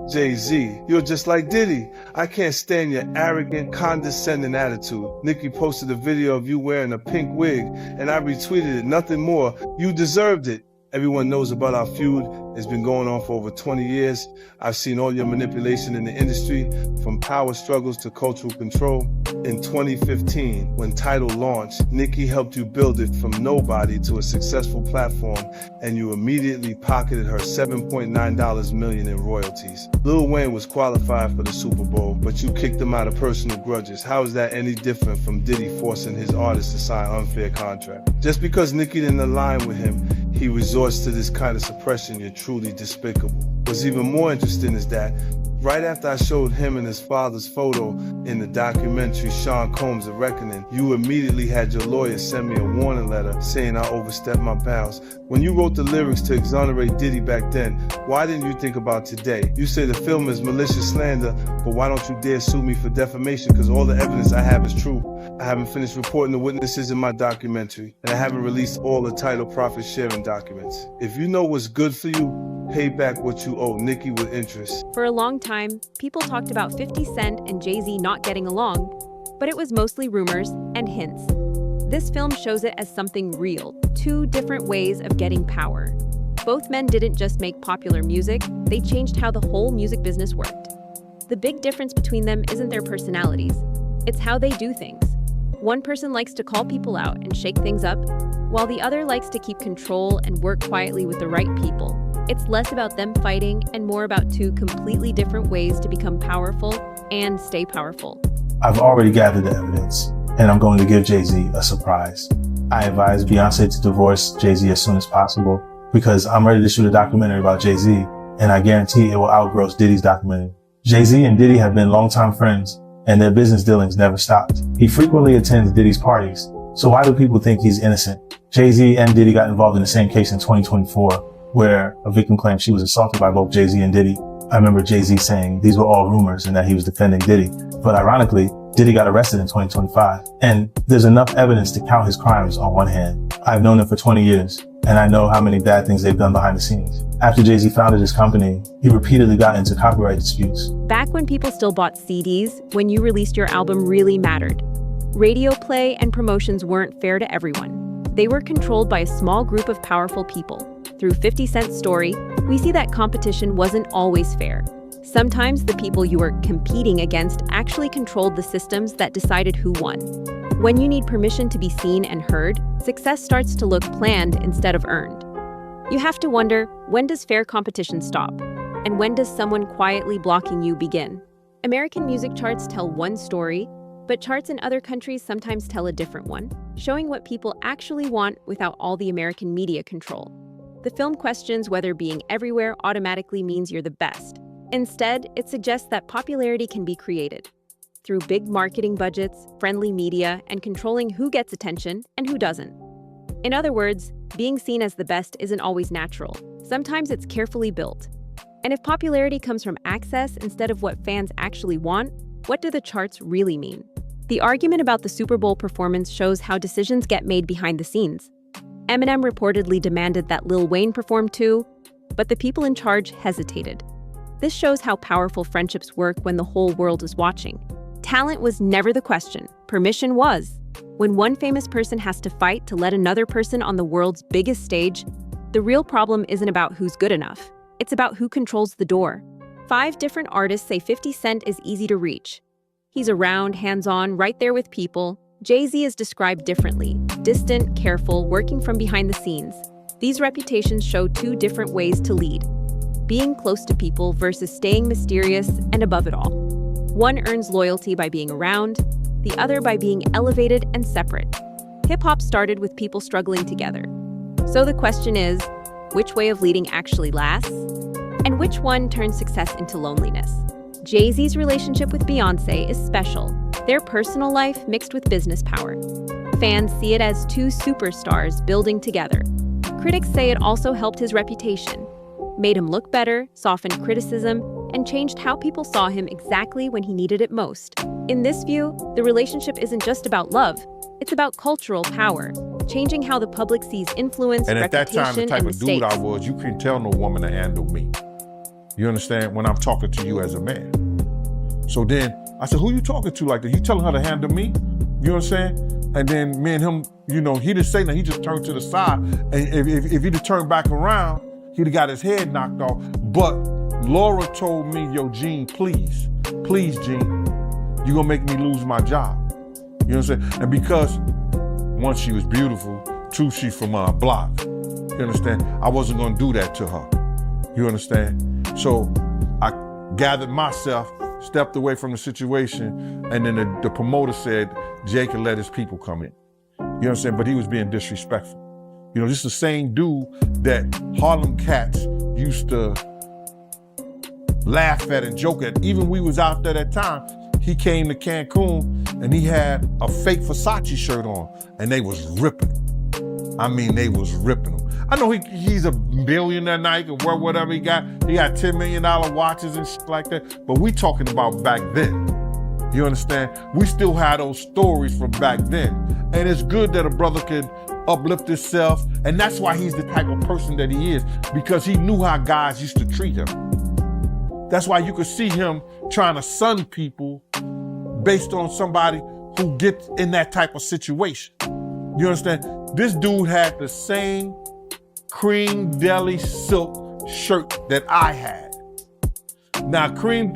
Jay-Z, you're just like Diddy. I can't stand your arrogant, condescending attitude. Nicki posted a video of you wearing a pink wig, and I retweeted it. Nothing more. You deserved it. Everyone knows about our feud. It's been going on for over 20 years. I've seen all your manipulation in the industry, from power struggles to cultural control. In 2015, when Tidal launched, Nicki helped you build it from nobody to a successful platform, and you immediately pocketed her $7.9 million in royalties. Lil Wayne was qualified for the Super Bowl, but you kicked him out of personal grudges. How is that any different from Diddy forcing his artists to sign unfair contracts? Just because Nicki didn't align with him, he resorts to this kind of suppression. You're truly despicable. What's even more interesting is that right after I showed him and his father's photo in the documentary Sean Combs: A Reckoning, you immediately had your lawyer send me a warning letter saying I overstepped my bounds. When you wrote the lyrics to exonerate Diddy back then, why didn't you think about today? You say the film is malicious slander, but why don't you dare sue me for defamation? Because all the evidence I have is true. I haven't finished reporting the witnesses in my documentary, and I haven't released all the Tidal profit sharing documents. If you know what's good for you, pay back what you owe. Nicki with interest. For a long time, people talked about 50 Cent and Jay-Z not getting along, but it was mostly rumors and hints. This film shows it as something real, two different ways of getting power. Both men didn't just make popular music, they changed how the whole music business worked. The big difference between them isn't their personalities, it's how they do things. One person likes to call people out and shake things up, while the other likes to keep control and work quietly with the right people. It's less about them fighting and more about two completely different ways to become powerful and stay powerful. I've already gathered the evidence, and I'm going to give Jay-Z a surprise. I advise Beyoncé to divorce Jay-Z as soon as possible because I'm ready to shoot a documentary about Jay-Z, and I guarantee it will outgross Diddy's documentary. Jay-Z and Diddy have been longtime friends, and their business dealings never stopped. He frequently attends Diddy's parties, so why do people think he's innocent? Jay-Z and Diddy got involved in the same case in 2024, where a victim claimed she was assaulted by both Jay-Z and Diddy. I remember Jay-Z saying these were all rumors and that he was defending Diddy. But ironically, Diddy got arrested in 2025. And there's enough evidence to count his crimes on one hand. I've known them for 20 years, and I know how many bad things they've done behind the scenes. After Jay-Z founded his company, he repeatedly got into copyright disputes. Back when people still bought CDs, when you released your album really mattered. Radio play and promotions weren't fair to everyone. They were controlled by a small group of powerful people. Through 50 Cent's story, we see that competition wasn't always fair. Sometimes the people you were competing against actually controlled the systems that decided who won. When you need permission to be seen and heard, success starts to look planned instead of earned. You have to wonder, when does fair competition stop? And when does someone quietly blocking you begin? American music charts tell one story, but charts in other countries sometimes tell a different one, showing what people actually want without all the American media control. The film questions whether being everywhere automatically means you're the best. Instead, it suggests that popularity can be created through big marketing budgets, friendly media, and controlling who gets attention and who doesn't. In other words, being seen as the best isn't always natural. Sometimes it's carefully built. And if popularity comes from access instead of what fans actually want, what do the charts really mean? The argument about the Super Bowl performance shows how decisions get made behind the scenes. Eminem reportedly demanded that Lil Wayne perform too, but the people in charge hesitated. This shows how powerful friendships work when the whole world is watching. Talent was never the question, permission was. When one famous person has to fight to let another person on the world's biggest stage, the real problem isn't about who's good enough. It's about who controls the door. 5 different artists say 50 Cent is easy to reach. He's around, hands-on, right there with people. Jay-Z is described differently, distant, careful, working from behind the scenes. These reputations show 2 different ways to lead. Being close to people versus staying mysterious and above it all. One earns loyalty by being around, the other by being elevated and separate. Hip-hop started with people struggling together. So the question is, which way of leading actually lasts? And which one turns success into loneliness? Jay-Z's relationship with Beyoncé is special. Their personal life mixed with business power. Fans see it as 2 superstars building together. Critics say it also helped his reputation, made him look better, softened criticism, and changed how people saw him exactly when he needed it most. In this view, the relationship isn't just about love, it's about cultural power, changing how the public sees influence, and at that reputation, time, the type and of dude mistakes. I was, you couldn't tell no woman to handle me. You understand? When I'm talking to you as a man. So then I said, who you talking to like that? You telling her to handle me? You know what I'm saying? And then me and him, you know, he didn't say nothing. He just turned to the side. And if he'd have turned back around, he'd have got his head knocked off. But Laura told me, yo, Gene, please, Gene, you're gonna make me lose my job. You know what I'm saying? And because one, she was beautiful, two, she's from our block. You understand? I wasn't gonna do that to her. You understand? So I gathered myself, stepped away from the situation, and then the promoter said Jay can let his people come in. You know what I'm saying? But he was being disrespectful. You know, this is the same dude that Harlem Cats used to laugh at and joke at. Even we was out there that time, he came to Cancun and he had a fake Versace shirt on and they was ripping him. I mean, they was ripping him. I know he's a billionaire now, he can wear whatever he got. He got $10 million watches and shit like that. But we talking about back then. You understand? We still have those stories from back then. And it's good that a brother can uplift himself. And that's why he's the type of person that he is, because he knew how guys used to treat him. That's why you could see him trying to sun people based on somebody who gets in that type of situation. You understand? This dude had the same cream deli silk shirt that I had. Now, cream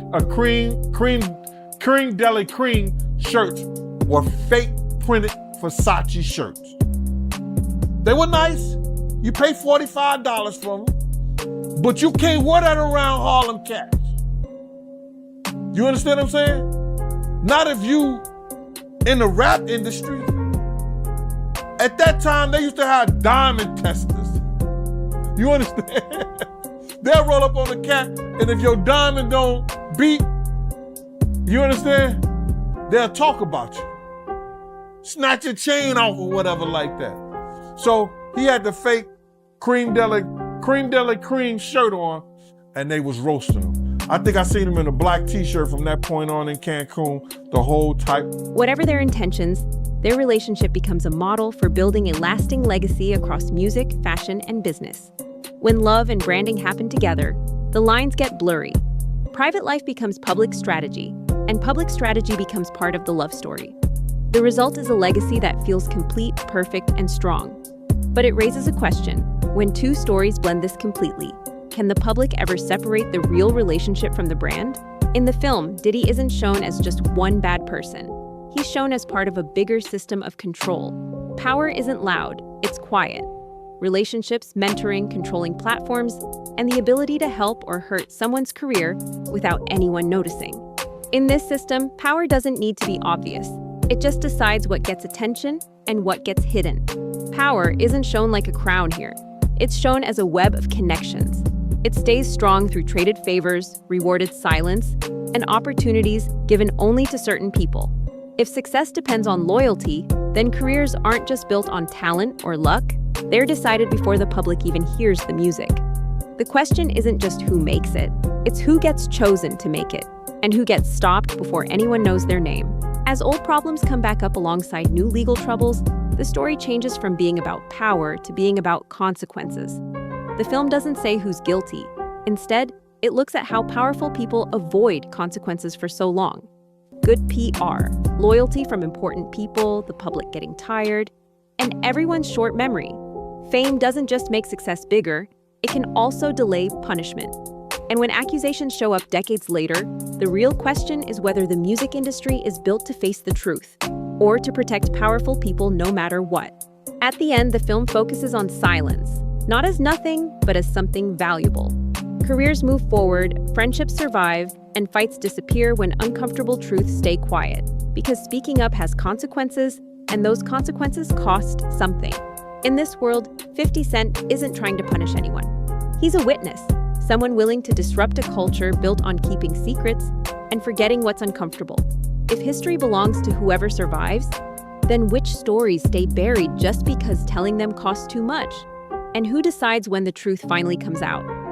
deli cream shirts were fake printed Versace shirts. They were nice. You pay $45 for them, but you can't wear that around Harlem Cats. You understand what I'm saying? Not if you in the rap industry. At that time, they used to have diamond testers. You understand? They'll roll up on the cat, and if your diamond don't beat, you understand? They'll talk about you. Snatch your chain off or whatever like that. So he had the fake cream deli cream shirt on, and they was roasting him. I think I seen him in a black t-shirt from that point on in Cancun, the whole type. Whatever their intentions, their relationship becomes a model for building a lasting legacy across music, fashion, and business. When love and branding happen together, the lines get blurry. Private life becomes public strategy, and public strategy becomes part of the love story. The result is a legacy that feels complete, perfect, and strong. But it raises a question: when two stories blend this completely, can the public ever separate the real relationship from the brand? In the film, Diddy isn't shown as just one bad person. He's shown as part of a bigger system of control. Power isn't loud, it's quiet. Relationships, mentoring, controlling platforms, and the ability to help or hurt someone's career without anyone noticing. In this system, power doesn't need to be obvious. It just decides what gets attention and what gets hidden. Power isn't shown like a crown here. It's shown as a web of connections. It stays strong through traded favors, rewarded silence, and opportunities given only to certain people. If success depends on loyalty, then careers aren't just built on talent or luck. They're decided before the public even hears the music. The question isn't just who makes it, it's who gets chosen to make it, and who gets stopped before anyone knows their name. As old problems come back up alongside new legal troubles, the story changes from being about power to being about consequences. The film doesn't say who's guilty. Instead, it looks at how powerful people avoid consequences for so long. Good PR, loyalty from important people, the public getting tired, and everyone's short memory. Fame doesn't just make success bigger, it can also delay punishment. And when accusations show up decades later, the real question is whether the music industry is built to face the truth, or to protect powerful people no matter what. At the end, the film focuses on silence, not as nothing, but as something valuable. Careers move forward, friendships survive, and fights disappear when uncomfortable truths stay quiet, because speaking up has consequences, and those consequences cost something. In this world, 50 Cent isn't trying to punish anyone. He's a witness, someone willing to disrupt a culture built on keeping secrets and forgetting what's uncomfortable. If history belongs to whoever survives, then which stories stay buried just because telling them costs too much? And who decides when the truth finally comes out?